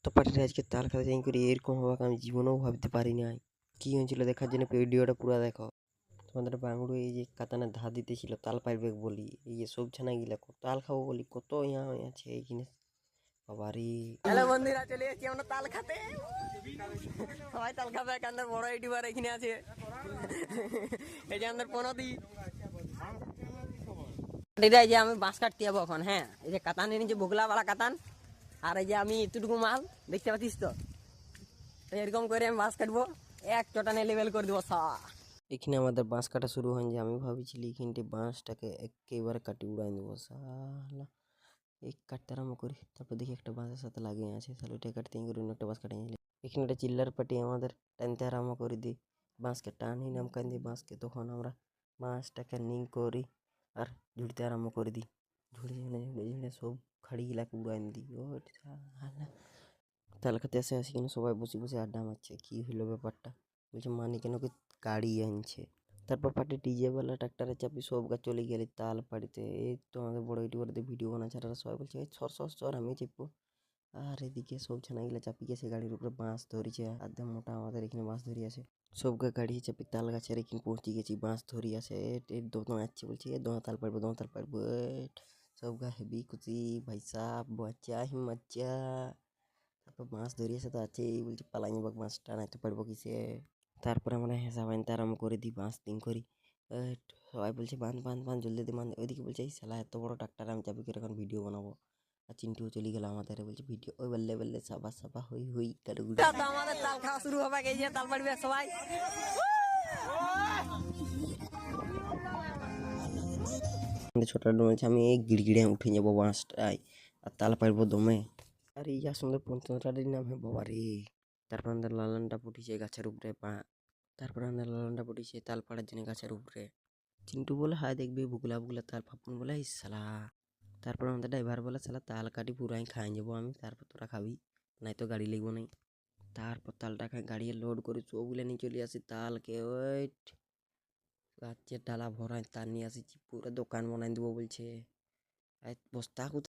তো পার্টিতে আজকে তাল খাতে যাই করে এরকম হবে আমি জীবনেও ভাবতে পারি নাই। কি হয়েছিল দেখার জন্য ভিডিওটা পুরো দেখো। তোমাদের বাঙুড়ো এই যে কাতানের ধার দিতেছিল তাল পাইবে বলি, এই যে সব ছানা গিলা তাল খাবো বলি কত ইয়া আছে এইখানে বাবারি। হ্যালো বন্ধুরা, চলে এসেছি আমরা তাল খাতে। সবাই তাল খাবে, এখানটার বড় ইউটিউবার এখানে আছে। এই যে আমাদের পনদি এই যে আমি বাঁশ কাটতে যাবো এখন। হ্যাঁ, এই যে কাতান নিচে বগলা বালা কাতান, আর এই যে আমি এতটুকু মাল দেখতে পাচ্ছিস তো, এরকম করে আমি বাঁশ কাটবো, এক চটানে লেভেল করে দেবো সা। এখানে আমাদের বাঁশ কাটা শুরু হয় যে আমি ভাবিছিলি এখানটি বাঁশটাকে একেবারে কাটি উড়াই দেবো সালা। এই কাটতে আরম্ভ করি, তারপর দেখি একটা বাঁশের সাথে লাগিয়ে আছে, তাহলে ওইটা কাটতে করে অন্য একটা বাঁশ কাটে নিলে এখানে একটা চিল্লার পাটি আমাদের টানতে আরম্ভ করে দিই। বাঁশকে টানি নামকান দিই বাঁশকে, তখন আমরা বাঁশটাকে নিং করি আর ঝুড়তে আরম্ভ করে দিই। ঝুড়ে ঝুড়ে ঝুড়ে ঝুড়ে সব খাড়িগুলাকে উড়াই দিই। ও সালা তাল খেতে এসে আসি কিন্তু সবাই বসে বসে আড্ডা মারছে, কী হলো ব্যাপারটা। বলছে মানে কেন কি গাড়ি আনছে। তারপর পার্টি ডিজেওয়ালা ট্রাক্টারে চাপি সব গাছ চলে গেলে তাল পাড়িতে। এই তো আমাদের বড় ইউটিউবারদের ভিডিও বানাচ্ছে, আর সবাই বলছে এই সর সর সর আমি চেপবো। আর এদিকে সব ছানাগুলা চাপি গেছে গাড়ির উপরে, বাঁশ ধরিছে আধা মোটা আমাদের এখানে বাঁশ ধরি আছে। সব গাড়ি চাপি তাল গাছের এখানে পৌঁছে গেছি, বাঁশ ধরি আছে। দোনো আসছে বলছে এ দোনো তাল পারবো দোনো তাল পারবো। সব গা হেবি খুশি ভাই সাহ, বাচ্চা হি মজ্জা। তারপর মাছ ধরিয়েছে তো আছেই, বলছি পালাই যাবো মাছটা নাইতে পারবো কিসে। তারপরে আমরা হেসা বাঁধতে আরম্ভ করে দিই, বাঁশ দিন করি। সবাই বলছে বাঁধ বাঁধ বাঁধ জলদি দিয়ে বাঁধ। ওইদিকে বলছে এই শালা এত বড় ট্রাক্টার আমি চাবি করে এখন ভিডিও বানাবো। আর চিন্টুও চলে গেল আমাদের, বলছে ভিডিও ওই বললে বললে সাবা সাবা হই হই গাড়ুগুড়ি। আমাদের তাল খাওয়া শুরু হবে, এই যে তাল পাড়বে সবাই। ছোটা বলছে আমি এই গিড়গিড়ে উঠে যাবো বাঁশটায় আর তাল পারবো দমে। আর ইয়া সুন্দর পঞ্চরাটির নাম হে বাবা রে। তারপর আমাদের লালনটা ফুটিছে গাছের উপরে তারপরে আমাদের লালনটা ফুটিছে তাল পাড়ার জন্য গাছের উপরে। চিন্টু বলে হায় দেখবি বুগলা বুগলা তাল। ফাপুন বলে এই শালা। তারপর আমাদের ড্রাইভার বলে শালা তাল কাটি পুরাই খাই যাবো আমি, তারপর তোরা খাবি নাই তো গাড়ি লিখবো নাই। তারপর তালটা খাই গাড়ি লোড করে সবগুলো নিয়ে চলে আসি তালকে। ওই গাছের ডালা ভরাই তার নিয়ে আসি পুরো দোকান বানাই দেবো বলছে। বস্তা